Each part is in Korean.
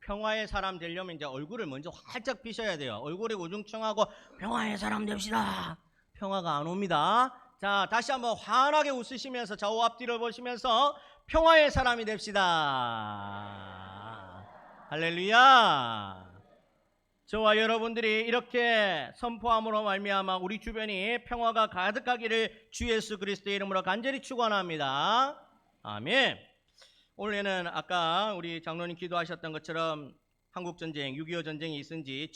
평화의 사람 되려면 이제 얼굴을 먼저 활짝 피셔야 돼요. 얼굴이 우중충하고 평화의 사람 됩시다. 평화가 안 옵니다. 자, 다시 한번 환하게 웃으시면서 좌우 앞뒤를 보시면서 평화의 사람이 됩시다. 할렐루야. 저와 여러분들이 이렇게 선포함으로 말미암아 우리 주변이 평화가 가득하기를 주 예수 그리스도의 이름으로 간절히 축원합니다. 아멘. 올해는 아까 우리 장로님 기도하셨던 것처럼 한국전쟁 6.25 전쟁이 있은 지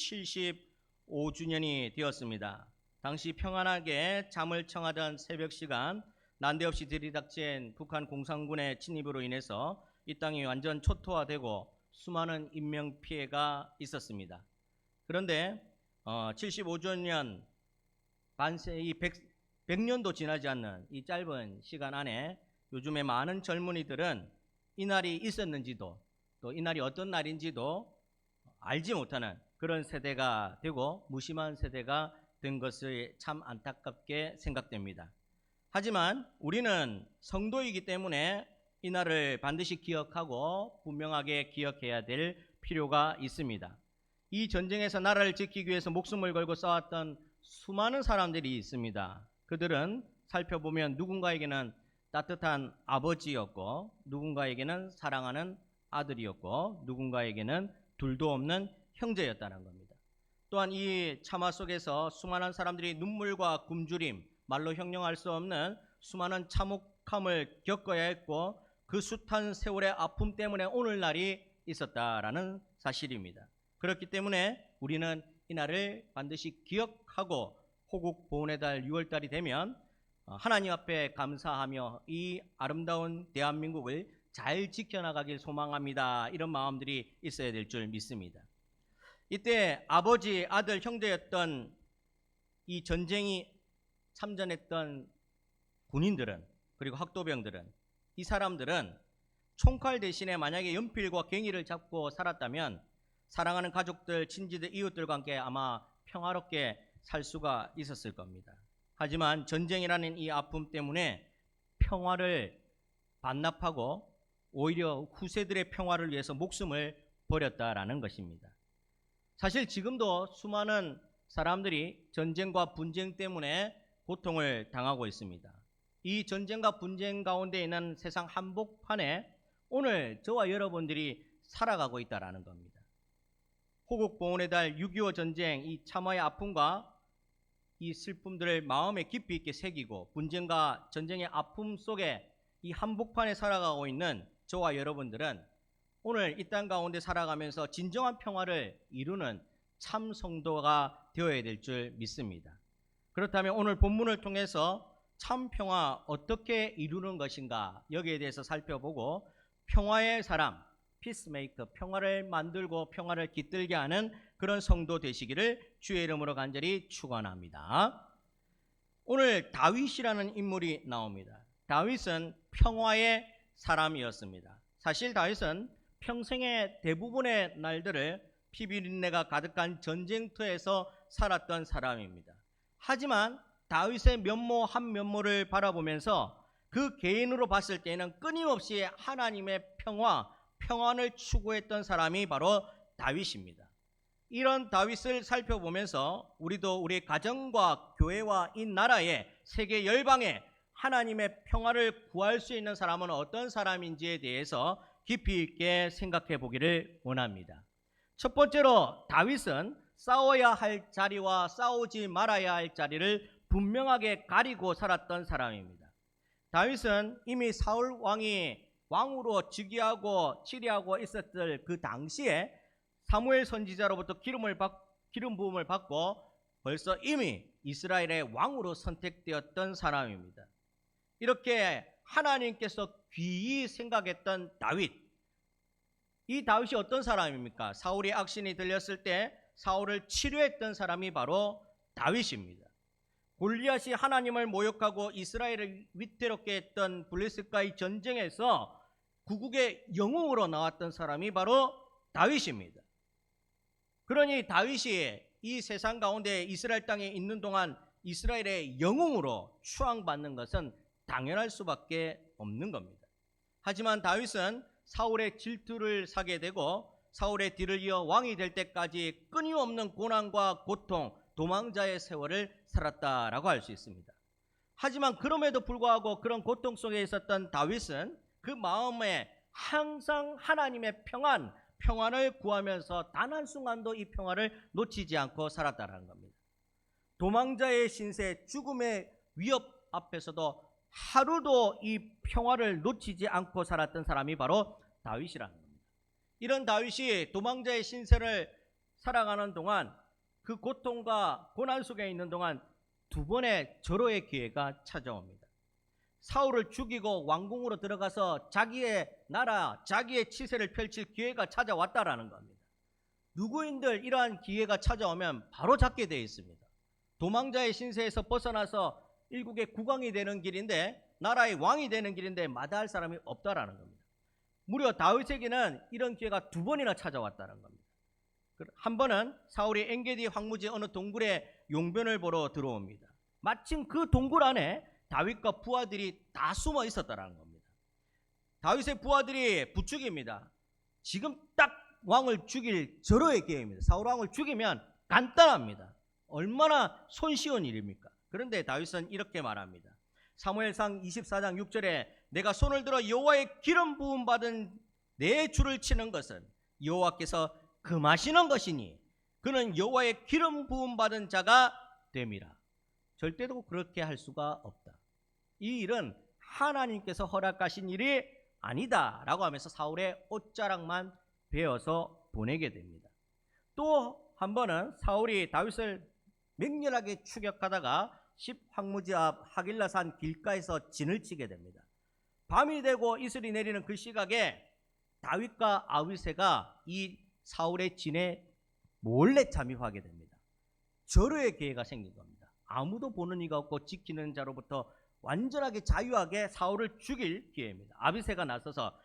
75주년이 되었습니다. 당시 평안하게 잠을 청하던 새벽 시간 난데없이 들이닥친 북한 공산군의 침입으로 인해서 이 땅이 완전 초토화되고 수많은 인명피해가 있었습니다. 그런데 75주년 반세 이 100년도 지나지 않는 이 짧은 시간 안에 요즘에 많은 젊은이들은 이 날이 있었는지도 또 이 날이 어떤 날인지도 알지 못하는 그런 세대가 되고 무심한 세대가 된 것을 참 안타깝게 생각됩니다. 하지만 우리는 성도이기 때문에 이 날을 반드시 기억하고 분명하게 기억해야 될 필요가 있습니다. 이 전쟁에서 나라를 지키기 위해서 목숨을 걸고 싸웠던 수많은 사람들이 있습니다. 그들은 살펴보면 누군가에게는 따뜻한 아버지였고 누군가에게는 사랑하는 아들이었고 누군가에게는 둘도 없는 형제였다는 겁니다. 또한 이 참화 속에서 수많은 사람들이 눈물과 굶주림, 말로 형용할 수 없는 수많은 참혹함을 겪어야 했고 그 숱한 세월의 아픔 때문에 오늘날이 있었다라는 사실입니다. 그렇기 때문에 우리는 이 날을 반드시 기억하고 호국 보훈의 달 6월달이 되면 하나님 앞에 감사하며 이 아름다운 대한민국을 잘 지켜나가길 소망합니다. 이런 마음들이 있어야 될 줄 믿습니다. 이때 아버지, 아들, 형제였던 이 전쟁이 참전했던 군인들은 그리고 학도병들은 이 사람들은 총칼 대신에 만약에 연필과 괭이를 잡고 살았다면 사랑하는 가족들, 친지들, 이웃들과 함께 아마 평화롭게 살 수가 있었을 겁니다. 하지만 전쟁이라는 이 아픔 때문에 평화를 반납하고 오히려 후세들의 평화를 위해서 목숨을 버렸다라는 것입니다. 사실 지금도 수많은 사람들이 전쟁과 분쟁 때문에 고통을 당하고 있습니다. 이 전쟁과 분쟁 가운데 있는 세상 한복판에 오늘 저와 여러분들이 살아가고 있다라는 겁니다. 호국 보훈의 달 6.25 전쟁 이 참화의 아픔과 이 슬픔들을 마음에 깊이 있게 새기고 분쟁과 전쟁의 아픔 속에 이 한복판에 살아가고 있는 저와 여러분들은 오늘 이 땅 가운데 살아가면서 진정한 평화를 이루는 참 성도가 되어야 될 줄 믿습니다. 그렇다면 오늘 본문을 통해서 참 평화 어떻게 이루는 것인가 여기에 대해서 살펴보고 평화의 사람, 피스메이커, 평화를 만들고 평화를 깃들게 하는 그런 성도 되시기를 주의 이름으로 간절히 축원합니다. 오늘 다윗이라는 인물이 나옵니다. 다윗은 평화의 사람이었습니다. 사실 다윗은 평생의 대부분의 날들을 피비린내가 가득한 전쟁터에서 살았던 사람입니다. 하지만 다윗의 면모 한 면모를 바라보면서 그 개인으로 봤을 때는 끊임없이 하나님의 평안을 추구했던 사람이 바로 다윗입니다. 이런 다윗을 살펴보면서 우리도 우리 가정과 교회와 이 나라에 세계 열방에 하나님의 평화를 구할 수 있는 사람은 어떤 사람인지에 대해서 깊이 있게 생각해 보기를 원합니다. 첫 번째로 다윗은 싸워야 할 자리와 싸우지 말아야 할 자리를 분명하게 가리고 살았던 사람입니다. 다윗은 이미 사울 왕이 왕으로 즉위하고 치리하고 있었을 그 당시에 사무엘 선지자로부터 기름 부음을 받고 벌써 이미 이스라엘의 왕으로 선택되었던 사람입니다. 이렇게 하나님께서 귀히 생각했던 다윗, 이 다윗이 어떤 사람입니까? 사울이 악신이 들렸을 때 사울을 치료했던 사람이 바로 다윗입니다. 골리앗이 하나님을 모욕하고 이스라엘을 위태롭게 했던 블레셋과의 전쟁에서 구국의 영웅으로 나왔던 사람이 바로 다윗입니다. 그러니 다윗이 이 세상 가운데 이스라엘 땅에 있는 동안 이스라엘의 영웅으로 추앙받는 것은 당연할 수밖에 없는 겁니다. 하지만 다윗은 사울의 질투를 사게 되고 사울의 뒤를 이어 왕이 될 때까지 끊임없는 고난과 고통, 도망자의 세월을 살았다라고 할 수 있습니다. 하지만 그럼에도 불구하고 그런 고통 속에 있었던 다윗은 그 마음에 항상 하나님의 평안을 구하면서 단 한순간도 이 평화를 놓치지 않고 살았다는 겁니다. 도망자의 신세, 죽음의 위협 앞에서도 하루도 이 평화를 놓치지 않고 살았던 사람이 바로 다윗이라는 겁니다. 이런 다윗이 도망자의 신세를 살아가는 동안, 그 고통과 고난 속에 있는 동안 두 번의 절호의 기회가 찾아옵니다. 사울을 죽이고 왕궁으로 들어가서 자기의 나라, 자기의 치세를 펼칠 기회가 찾아왔다라는 겁니다. 누구인들 이러한 기회가 찾아오면 바로 잡게 되어 있습니다. 도망자의 신세에서 벗어나서 일국의 국왕이 되는 길인데, 나라의 왕이 되는 길인데 마다할 사람이 없다라는 겁니다. 무려 다윗에게는 이런 기회가 두 번이나 찾아왔다는 겁니다. 한 번은 사울이 엔게디 황무지 어느 동굴에 용변을 보러 들어옵니다. 마침 그 동굴 안에 다윗과 부하들이 다 숨어 있었다는 겁니다. 다윗의 부하들이 부축입니다. 지금 딱 왕을 죽일 절호의 기회입니다. 사울 왕을 죽이면 간단합니다. 얼마나 손쉬운 일입니까? 그런데 다윗은 이렇게 말합니다. 사무엘상 24장 6절에 내가 손을 들어 여호와의 기름 부음 받은 내 줄을 치는 것은 여호와께서 금하시는 것이니 그는 여호와의 기름 부음 받은 자가 됨이라. 절대로 그렇게 할 수가 없다. 이 일은 하나님께서 허락하신 일이 아니다 라고 하면서 사울의 옷자락만 베어서 보내게 됩니다. 또 한 번은 사울이 다윗을 맹렬하게 추격하다가 십황무지 앞 하길라산 길가에서 진을 치게 됩니다. 밤이 되고 이슬이 내리는 그 시각에 다윗과 아비새가 이 사울의 진에 몰래 잠입하게 됩니다. 절호의 기회가 생긴 겁니다. 아무도 보는 이가 없고 지키는 자로부터 완전하게 자유하게 사울을 죽일 기회입니다. 아비새가 나서서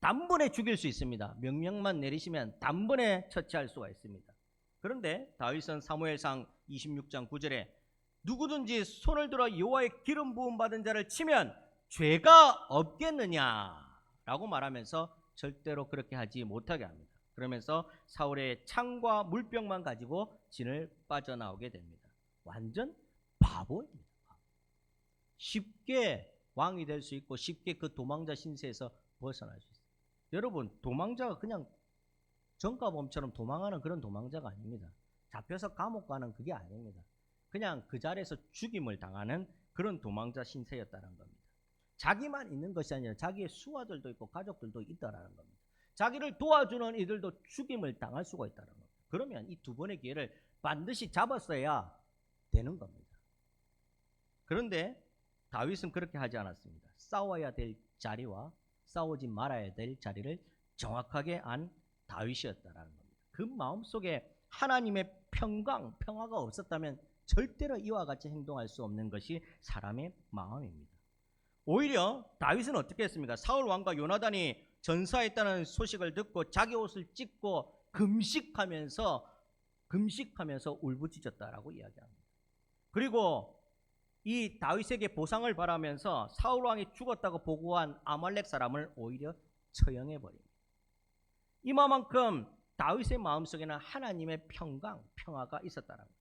단번에 죽일 수 있습니다. 명령만 내리시면 단번에 처치할 수가 있습니다. 그런데 다윗은 사무엘상 26장 9절에 누구든지 손을 들어 여호와의 기름 부음 받은 자를 치면 죄가 없겠느냐라고 말하면서 절대로 그렇게 하지 못하게 합니다. 그러면서 사울의 창과 물병만 가지고 진을 빠져나오게 됩니다. 완전 바보입니다. 쉽게 왕이 될 수 있고 쉽게 그 도망자 신세에서 벗어날 수 있어요. 여러분, 도망자가 그냥 전과범처럼 도망하는 그런 도망자가 아닙니다. 잡혀서 감옥 가는 그게 아닙니다. 그냥 그 자리에서 죽임을 당하는 그런 도망자 신세였다는 겁니다. 자기만 있는 것이 아니라 자기의 수하들도 있고 가족들도 있다라는 겁니다. 자기를 도와주는 이들도 죽임을 당할 수가 있다는 겁니다. 그러면 이 두 번의 기회를 반드시 잡았어야 되는 겁니다. 그런데 다윗은 그렇게 하지 않았습니다. 싸워야 될 자리와 싸우지 말아야 될 자리를 정확하게 안 다윗이었다라는 겁니다. 그 마음속에 하나님의 평화가 없었다면 절대로 이와 같이 행동할 수 없는 것이 사람의 마음입니다. 오히려 다윗은 어떻게 했습니까? 사울 왕과 요나단이 전사했다는 소식을 듣고 자기 옷을 찢고 금식하면서 울부짖었다라고 이야기합니다. 그리고 이 다윗에게 보상을 바라면서 사울 왕이 죽었다고 보고한 아말렉 사람을 오히려 처형해버립니다. 이만큼 다윗의 마음속에는 하나님의 평화가 있었다는 거죠.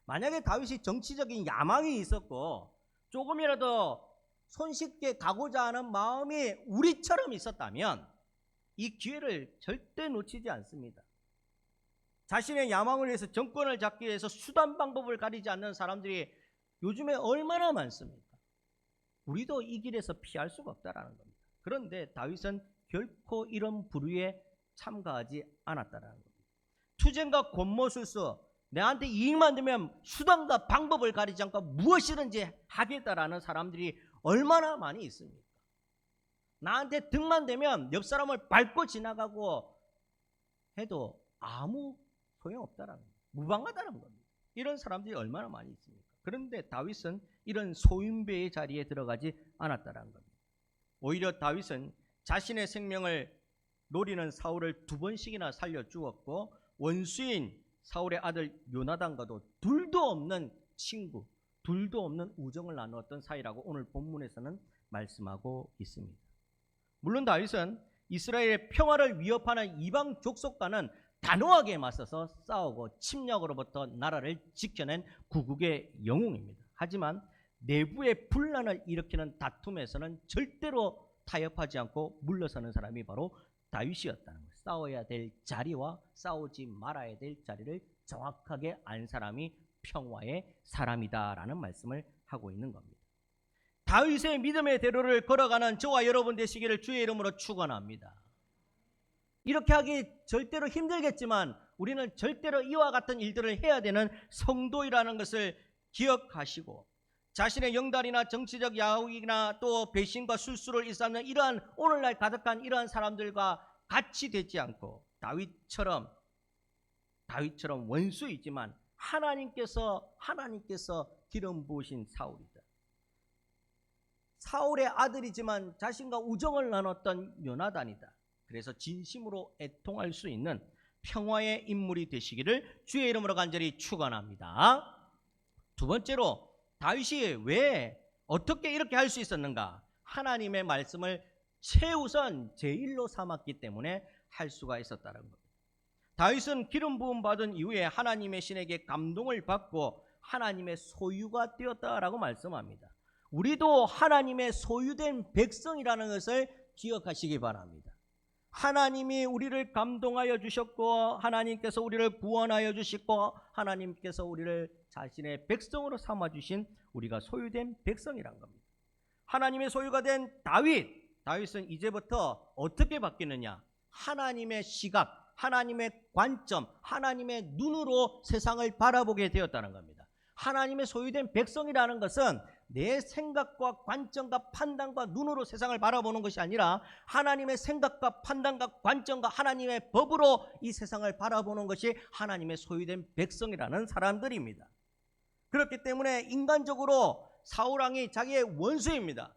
만약에 다윗이 정치적인 야망이 있었고 조금이라도 손쉽게 가고자 하는 마음이 우리처럼 있었다면 이 기회를 절대 놓치지 않습니다. 자신의 야망을 위해서 정권을 잡기 위해서 수단 방법을 가리지 않는 사람들이 요즘에 얼마나 많습니까? 우리도 이 길에서 피할 수가 없다라는 겁니다. 그런데 다윗은 결코 이런 부류에 참가하지 않았다라는 겁니다. 투쟁과 권모술수, 내한테 이익만 되면 수단과 방법을 가리지 않고 무엇이든지 하겠다라는 사람들이 얼마나 많이 있습니까? 나한테 득만 되면 옆 사람을 밟고 지나가고 해도 아무 소용없다라는 겁니다. 무방하다는 겁니다. 이런 사람들이 얼마나 많이 있습니까? 그런데 다윗은 이런 소인배의 자리에 들어가지 않았다라는 겁니다. 오히려 다윗은 자신의 생명을 노리는 사울을 두 번씩이나 살려 주었고 원수인 사울의 아들 요나단과도 둘도 없는 친구, 둘도 없는 우정을 나누었던 사이라고 오늘 본문에서는 말씀하고 있습니다. 물론 다윗은 이스라엘의 평화를 위협하는 이방 족속과는 단호하게 맞서서 싸우고 침략으로부터 나라를 지켜낸 구국의 영웅입니다. 하지만 내부의 분란을 일으키는 다툼에서는 절대로 타협하지 않고 물러서는 사람이 바로 다윗이었다는 거예요. 싸워야 될 자리와 싸우지 말아야 될 자리를 정확하게 안 사람이 평화의 사람이다라는 말씀을 하고 있는 겁니다. 다윗의 믿음의 대로를 걸어가는 저와 여러분 되시기를 주의 이름으로 축원합니다. 이렇게 하기 절대로 힘들겠지만 우리는 절대로 이와 같은 일들을 해야 되는 성도이라는 것을 기억하시고, 자신의 영달이나 정치적 야욕이나 또 배신과 술수를 일삼는 이러한 오늘날 가득한 이러한 사람들과 같이 되지 않고 다윗처럼 원수이지만 하나님께서 기름 부으신 사울이다. 사울의 아들이지만 자신과 우정을 나눴던 요나단이다. 그래서 진심으로 애통할 수 있는 평화의 인물이 되시기를 주의 이름으로 간절히 축원합니다. 두 번째로 다윗이 왜 어떻게 이렇게 할 수 있었는가? 하나님의 말씀을 최우선 제일로 삼았기 때문에 할 수가 있었다는 겁니다. 다윗은 기름 부음 받은 이후에 하나님의 신에게 감동을 받고 하나님의 소유가 되었다라고 말씀합니다. 우리도 하나님의 소유된 백성이라는 것을 기억하시기 바랍니다. 하나님이 우리를 감동하여 주셨고 하나님께서 우리를 구원하여 주시고 하나님께서 우리를 자신의 백성으로 삼아주신 우리가 소유된 백성이란 겁니다. 하나님의 소유가 된 다윗은 이제부터 어떻게 바뀌느냐? 하나님의 시각, 하나님의 관점, 하나님의 눈으로 세상을 바라보게 되었다는 겁니다. 하나님의 소유된 백성이라는 것은 내 생각과 관점과 판단과 눈으로 세상을 바라보는 것이 아니라 하나님의 생각과 판단과 관점과 하나님의 법으로 이 세상을 바라보는 것이 하나님의 소유된 백성이라는 사람들입니다. 그렇기 때문에 인간적으로 사울왕이 자기의 원수입니다.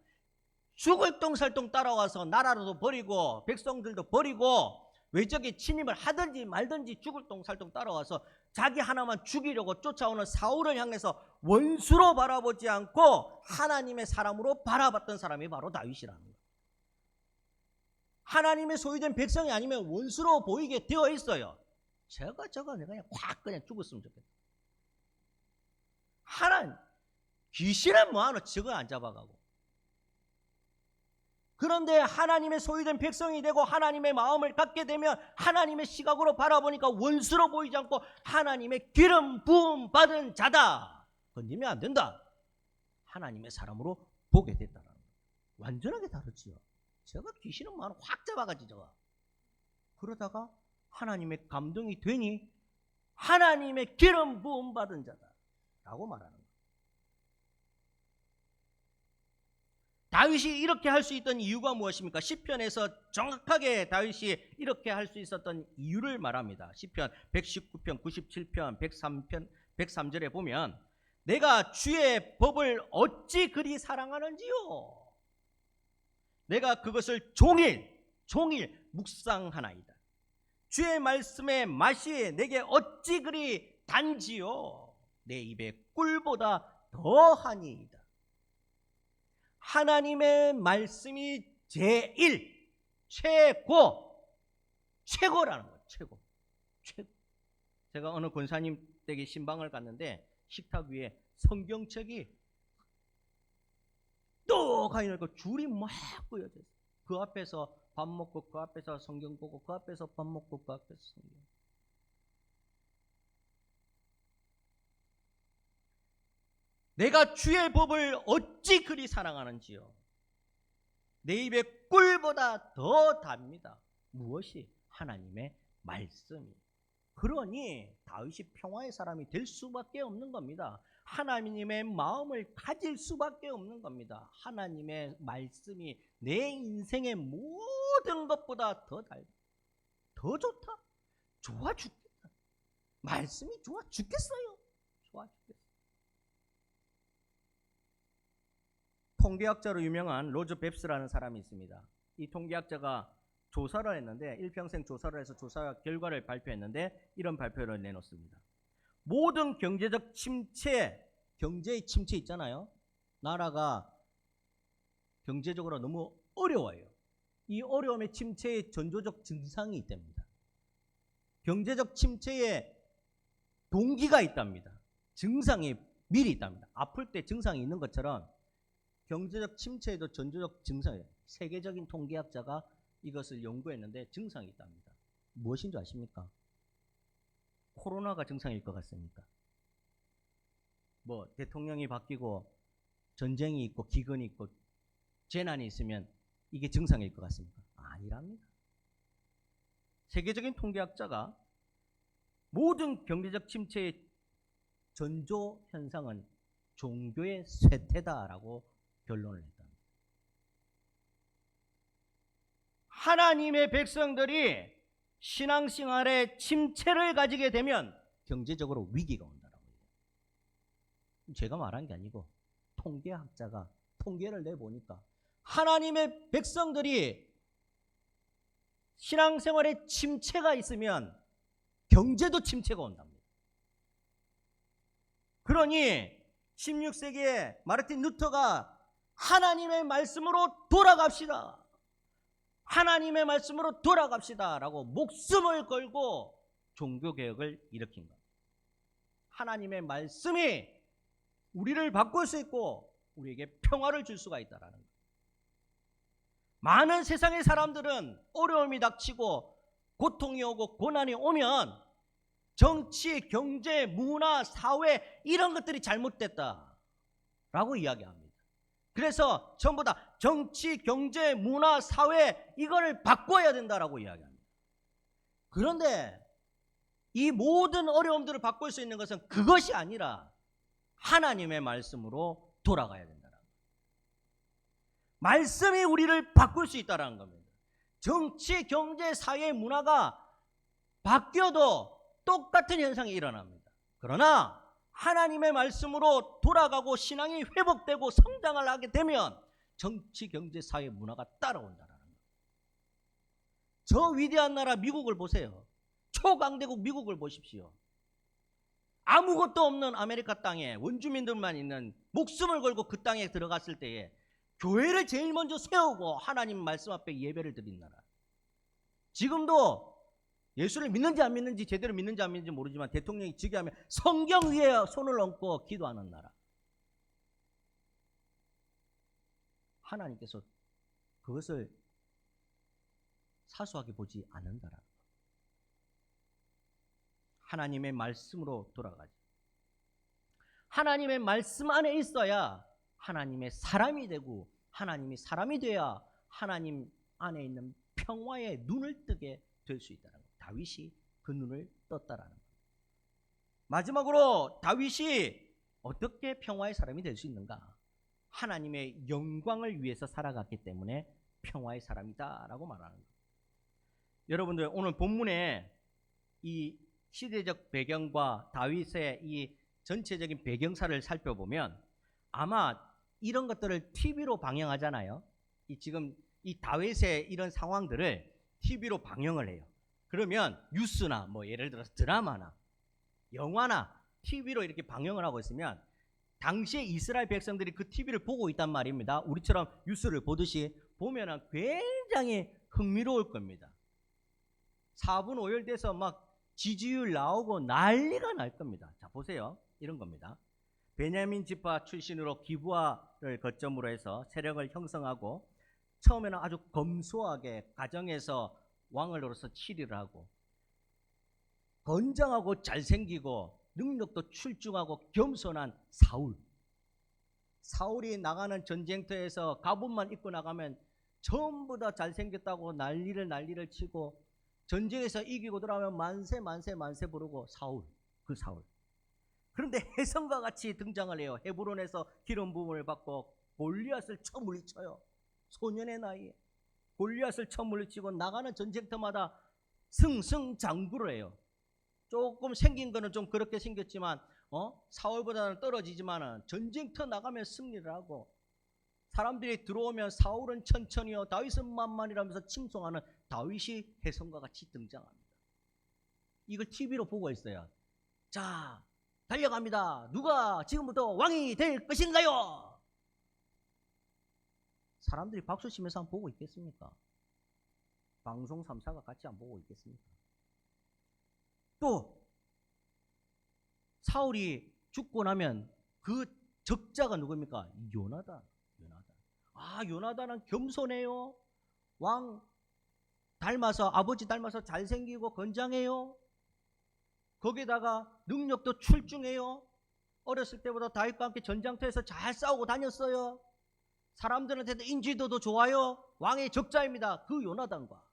죽을 똥살똥 따라와서 나라도 버리고 백성들도 버리고 외적인 침입을 하든지 말든지 죽을 똥살똥 따라와서 자기 하나만 죽이려고 쫓아오는 사울을 향해서 원수로 바라보지 않고 하나님의 사람으로 바라봤던 사람이 바로 다윗이라는 거예요. 하나님의 소유된 백성이 아니면 원수로 보이게 되어 있어요. 저거 내가 그냥 그냥 죽었으면 좋겠다. 귀신은 뭐하노? 저거 안 잡아가고. 그런데 하나님의 소유된 백성이 되고 하나님의 마음을 갖게 되면 하나님의 시각으로 바라보니까 원수로 보이지 않고 하나님의 기름 부음 받은 자다. 건드리면 안 된다. 하나님의 사람으로 보게 됐다는 거예요. 완전하게 다르지요. 제가 귀신은 뭐하노? 확 잡아가지 저거. 그러다가 하나님의 감동이 되니 하나님의 기름 부음 받은 자다 라고 말하는 거예요. 다윗이 이렇게 할 수 있던 이유가 무엇입니까? 시편에서 정확하게 다윗이 이렇게 할 수 있었던 이유를 말합니다. 시편 119편, 97편, 103절에 보면 내가 주의 법을 어찌 그리 사랑하는지요. 내가 그것을 종일 묵상하나이다. 주의 말씀의 맛이 내게 어찌 그리 단지요. 내 입에 꿀보다 더하니이다. 하나님의 말씀이 최고라는 거예요. 최고. 제가 어느 권사님 댁에 신방을 갔는데 식탁 위에 성경책이 똑하니 있고 줄이 막 꾸여져 있어요. 그 앞에서 밥 먹고 그 앞에서 성경 보고 그 앞에서 밥 먹고 그 앞에서 성경. 내가 주의 법을 어찌 그리 사랑하는지요. 내 입에 꿀보다 더 답니다. 무엇이? 하나님의 말씀이. 그러니 다윗이 평화의 사람이 될 수밖에 없는 겁니다. 하나님의 마음을 가질 수밖에 없는 겁니다. 하나님의 말씀이 내 인생의 모든 것보다 더 달다. 더 좋다. 좋아 죽겠다. 말씀이 좋아 죽겠어요. 좋아 죽겠어요. 통계학자로 유명한 로저 뱁스라는 사람이 있습니다. 이 통계학자가 조사를 했는데 일평생 조사를 해서 조사 결과를 발표했는데 이런 발표를 내놓습니다. 모든 경제적 침체, 경제의 침체 있잖아요. 나라가 경제적으로 너무 어려워요. 이 어려움의 침체의 전조적 증상이 있답니다. 경제적 침체의 동기가 있답니다. 증상이 미리 있답니다. 아플 때 증상이 있는 것처럼 경제적 침체에도 전조적 증상이에요. 세계적인 통계학자가 이것을 연구했는데 증상이 있답니다. 무엇인 줄 아십니까? 코로나가 증상일 것 같습니까? 뭐 대통령이 바뀌고 전쟁이 있고 기근이 있고 재난이 있으면 이게 증상일 것 같습니까? 아니랍니다. 세계적인 통계학자가 모든 경제적 침체의 전조 현상은 종교의 쇠퇴다라고 결론을 냈답니다. 하나님의 백성들이 신앙생활에 침체를 가지게 되면 경제적으로 위기가 온다라고 해요. 제가 말한 게 아니고 통계학자가 통계를 내보니까 하나님의 백성들이 신앙생활에 침체가 있으면 경제도 침체가 온답니다. 그러니 16세기에 마르틴 루터가 하나님의 말씀으로 돌아갑시다. 하나님의 말씀으로 돌아갑시다 라고 목숨을 걸고 종교개혁을 일으킨 겁니다. 하나님의 말씀이 우리를 바꿀 수 있고 우리에게 평화를 줄 수가 있다는 거예요. 많은 세상의 사람들은 어려움이 닥치고 고통이 오고 고난이 오면 정치, 경제, 문화, 사회 이런 것들이 잘못됐다라고 이야기합니다. 그래서 전부 다 정치, 경제, 문화, 사회 이거를 바꿔야 된다라고 이야기합니다. 그런데 이 모든 어려움들을 바꿀 수 있는 것은 그것이 아니라 하나님의 말씀으로 돌아가야 된다는 거예요. 말씀이 우리를 바꿀 수 있다는 겁니다. 정치, 경제, 사회, 문화가 바뀌어도 똑같은 현상이 일어납니다. 그러나 하나님의 말씀으로 돌아가고 신앙이 회복되고 성장을 하게 되면 정치, 경제, 사회, 문화가 따라온다는 거예요. 저 위대한 나라 미국을 보세요. 초강대국 미국을 보십시오. 아무것도 없는 아메리카 땅에 원주민들만 있는 목숨을 걸고 그 땅에 들어갔을 때에 교회를 제일 먼저 세우고 하나님 말씀 앞에 예배를 드린 나라. 지금도 예수를 믿는지 안 믿는지 제대로 믿는지 안 믿는지 모르지만 대통령이 즉위하면 성경 위에 손을 얹고 기도하는 나라. 하나님께서 그것을 사소하게 보지 않는다라. 하나님의 말씀으로 돌아가지. 하나님의 말씀 안에 있어야 하나님의 사람이 되고 하나님이 사람이 돼야 하나님 안에 있는 평화의 눈을 뜨게 될 수 있다는 거예요. 다윗이 그 눈을 떴다라는 거예요. 마지막으로 다윗이 어떻게 평화의 사람이 될 수 있는가? 하나님의 영광을 위해서 살아갔기 때문에 평화의 사람이다라고 말하는 거예요. 여러분들 오늘 본문에 이 시대적 배경과 다윗의 이 전체적인 배경사를 살펴보면 아마 이런 것들을 TV로 방영하잖아요. 지금 이 다윗의 이런 상황들을 TV로 방영을 해요. 그러면 뉴스나 뭐 예를 들어서 드라마나 영화나 TV로 이렇게 방영을 하고 있으면 당시에 이스라엘 백성들이 그 TV를 보고 있단 말입니다. 우리처럼 뉴스를 보듯이 보면은 굉장히 흥미로울 겁니다. 4분 5열 돼서 막 지지율 나오고 난리가 날 겁니다. 자, 보세요. 이런 겁니다. 베냐민 지파 출신으로 기브아를 거점으로 해서 세력을 형성하고 처음에는 아주 검소하게 가정에서 왕으로서 치리를 하고 건장하고 잘생기고 능력도 출중하고 겸손한 사울. 사울이 나가는 전쟁터에서 갑옷만 입고 나가면 전부 다 잘생겼다고 난리를 치고 전쟁에서 이기고 돌아오면 만세 부르고 사울, 그 사울. 그런데 혜성과 같이 등장을 해요. 헤브론에서 기름 부음을 받고 골리앗을 처음 물리쳐요. 소년의 나이에 골리앗을 처음 물리치고 나가는 전쟁터마다 승승장구를 해요. 조금 생긴 거는 좀 그렇게 생겼지만 사울보다는 떨어지지만은 전쟁터 나가면 승리를 하고 사람들이 들어오면 사울은 천천히요 다윗은 만만이라면서 칭송하는 다윗이 혜성과 같이 등장합니다. 이걸 TV로 보고 있어요. 자, 달려갑니다. 누가 지금부터 왕이 될 것인가요? 사람들이 박수 치면서 한번 보고 있겠습니까? 방송 3사가 같이 안 보고 있겠습니까? 또 사울이 죽고 나면 그 적자가 누굽니까? 요나단. 요나단은 겸손해요. 왕 닮아서, 아버지 닮아서 잘생기고 건장해요. 거기다가 능력도 출중해요. 어렸을 때보다 다윗과 함께 전장터에서 잘 싸우고 다녔어요. 사람들한테도 인지도도 좋아요. 왕의 적자입니다. 그 요나단과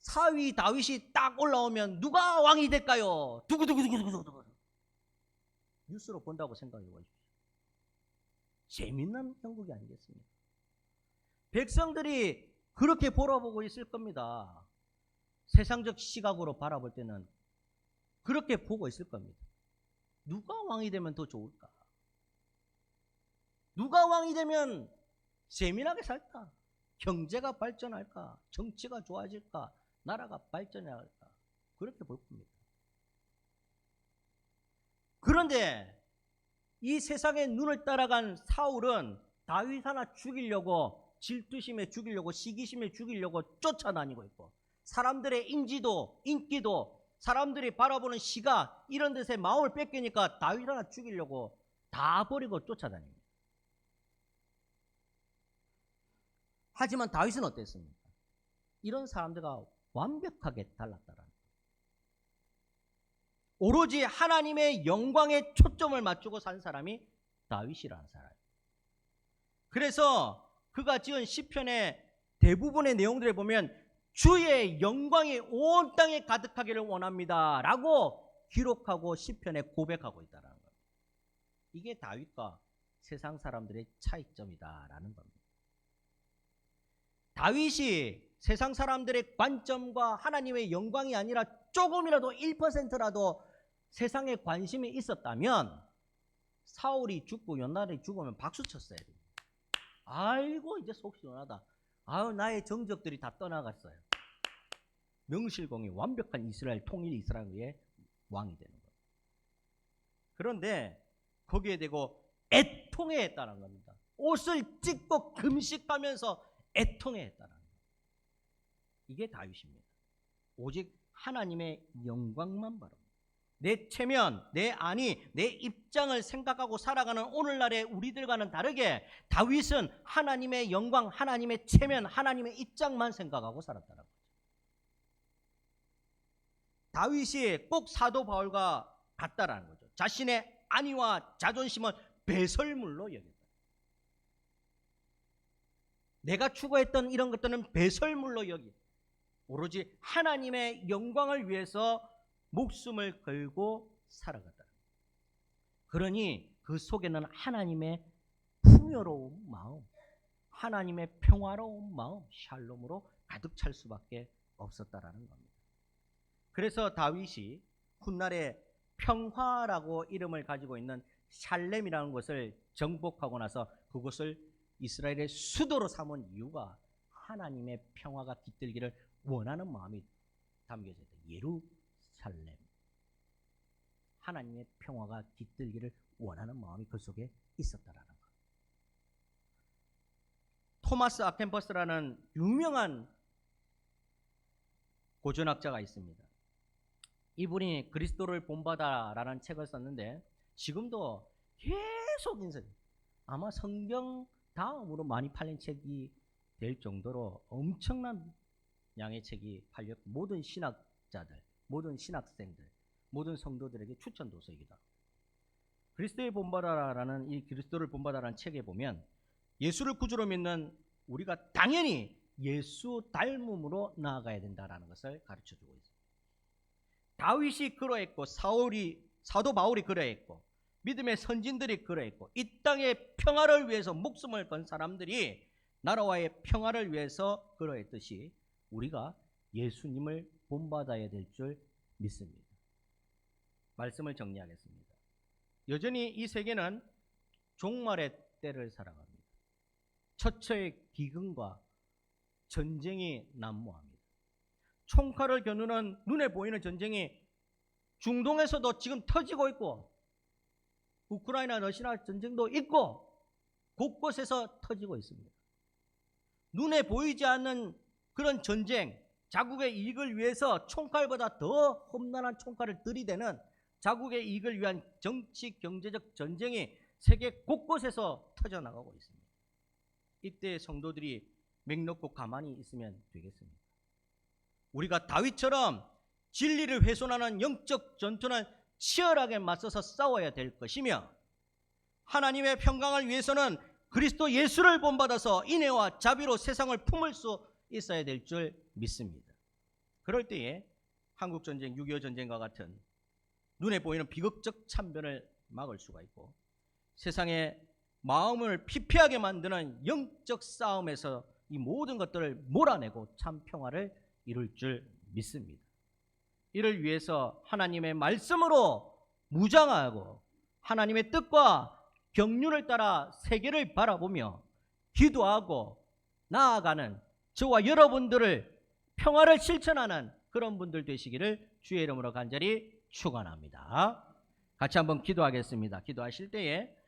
사위 다윗이 딱 올라오면 누가 왕이 될까요? 두구두구두구두구. 뉴스로 본다고 생각해 보십시오. 재밌는 형국이 아니겠습니까? 백성들이 그렇게 보러보고 있을 겁니다. 세상적 시각으로 바라볼 때는 그렇게 보고 있을 겁니다. 누가 왕이 되면 더 좋을까? 누가 왕이 되면 재미나게 살까? 경제가 발전할까? 정치가 좋아질까? 나라가 발전할까? 그렇게 볼 겁니다. 그런데 이 세상의 눈을 따라간 사울은 다윗 하나 죽이려고, 질투심에 죽이려고, 시기심에 죽이려고 쫓아다니고 있고, 사람들의 인지도, 인기도, 사람들이 바라보는 시각, 이런 데서 마음을 뺏기니까 다윗 하나 죽이려고 다 버리고 쫓아다닙니다. 하지만 다윗은 어땠습니까? 이런 사람들과 완벽하게 달랐다라는 거예요. 오로지 하나님의 영광에 초점을 맞추고 산 사람이 다윗이라는 사람이에요. 그래서 그가 지은 시편의 대부분의 내용들을 보면 주의 영광이 온 땅에 가득하기를 원합니다 라고 기록하고 시편에 고백하고 있다는 겁니다. 이게 다윗과 세상 사람들의 차이점이다라는 겁니다. 다윗이 세상 사람들의 관점과 하나님의 영광이 아니라 조금이라도 1%라도 세상에 관심이 있었다면 사울이 죽고 요나단이 죽으면 박수 쳤어야 돼요. 아이고 이제 속 시원하다. 아유 나의 정적들이 다 떠나갔어요. 명실공히 완벽한 이스라엘 통일 이스라엘의 왕이 되는 거예요. 그런데 거기에 대고 애통해했다는 겁니다. 옷을 찢고 금식하면서 애통해했다는 거예요. 이게 다윗입니다. 오직 하나님의 영광만 바랍니다. 내 체면, 내 안위, 내 입장을 생각하고 살아가는 오늘날의 우리들과는 다르게 다윗은 하나님의 영광, 하나님의 체면, 하나님의 입장만 생각하고 살았다는 거죠. 다윗이 꼭 사도 바울과 같다라는 거죠. 자신의 안위와 자존심을 배설물로 여겼다. 내가 추구했던 이런 것들은 배설물로 여기 오로지 하나님의 영광을 위해서 목숨을 걸고 살아갔다. 그러니 그 속에는 하나님의 풍요로운 마음, 하나님의 평화로운 마음, 샬롬으로 가득 찰 수밖에 없었다라는 겁니다. 그래서 다윗이 훗날에 평화라고 이름을 가지고 있는 샬렘이라는 것을 정복하고 나서 그것을 이스라엘의 수도로 삼은 이유가 하나님의 평화가 깃들기를 원하는 마음이 담겨져 있다. 예루살렘. 하나님의 평화가 깃들기를 원하는 마음이 그 속에 있었다라는 것. 토마스 아켄퍼스라는 유명한 고전학자가 있습니다. 이분이 그리스도를 본받아라는 책을 썼는데 지금도 계속 인쇄돼요. 아마 성경 다음으로 많이 팔린 책이 될 정도로 엄청난 양의 책이 팔렸고 모든 신학자들, 모든 신학생들, 모든 성도들에게 추천 도서이기도 합니다. 그리스도의 본받아라는 이 그리스도를 본받아라는 책에 보면 예수를 구주로 믿는 우리가 당연히 예수 닮음으로 나아가야 된다라는 것을 가르쳐주고 있습니다. 다윗이 그러했고 사도 바울이 그러했고 믿음의 선진들이 그러했고 이 땅의 평화를 위해서 목숨을 건 사람들이 나라와의 평화를 위해서 그러했듯이 우리가 예수님을 본받아야 될 줄 믿습니다. 말씀을 정리하겠습니다. 여전히 이 세계는 종말의 때를 살아갑니다. 처처의 기근과 전쟁이 난무합니다. 총칼을 겨누는 눈에 보이는 전쟁이 중동에서도 지금 터지고 있고 우크라이나 러시아 전쟁도 있고 곳곳에서 터지고 있습니다. 눈에 보이지 않는 그런 전쟁, 자국의 이익을 위해서 총칼보다 더 험난한 총칼을 들이대는 자국의 이익을 위한 정치, 경제적 전쟁이 세계 곳곳에서 터져나가고 있습니다. 이때 성도들이 맥놓고 가만히 있으면 되겠습니까? 우리가 다윗처럼 진리를 훼손하는 영적 전투는 치열하게 맞서서 싸워야 될 것이며, 하나님의 평강을 위해서는 그리스도 예수를 본받아서 인애와 자비로 세상을 품을 수 있어야 될 줄 믿습니다. 그럴 때에 한국전쟁, 6.25 전쟁과 같은 눈에 보이는 비극적 참변을 막을 수가 있고, 세상의 마음을 피폐하게 만드는 영적 싸움에서 이 모든 것들을 몰아내고 참 평화를 이룰 줄 믿습니다. 이를 위해서 하나님의 말씀으로 무장하고 하나님의 뜻과 경륜을 따라 세계를 바라보며 기도하고 나아가는 저와 여러분들을 평화를 실천하는 그런 분들 되시기를 주의 이름으로 간절히 축원합니다. 같이 한번 기도하겠습니다. 기도하실 때에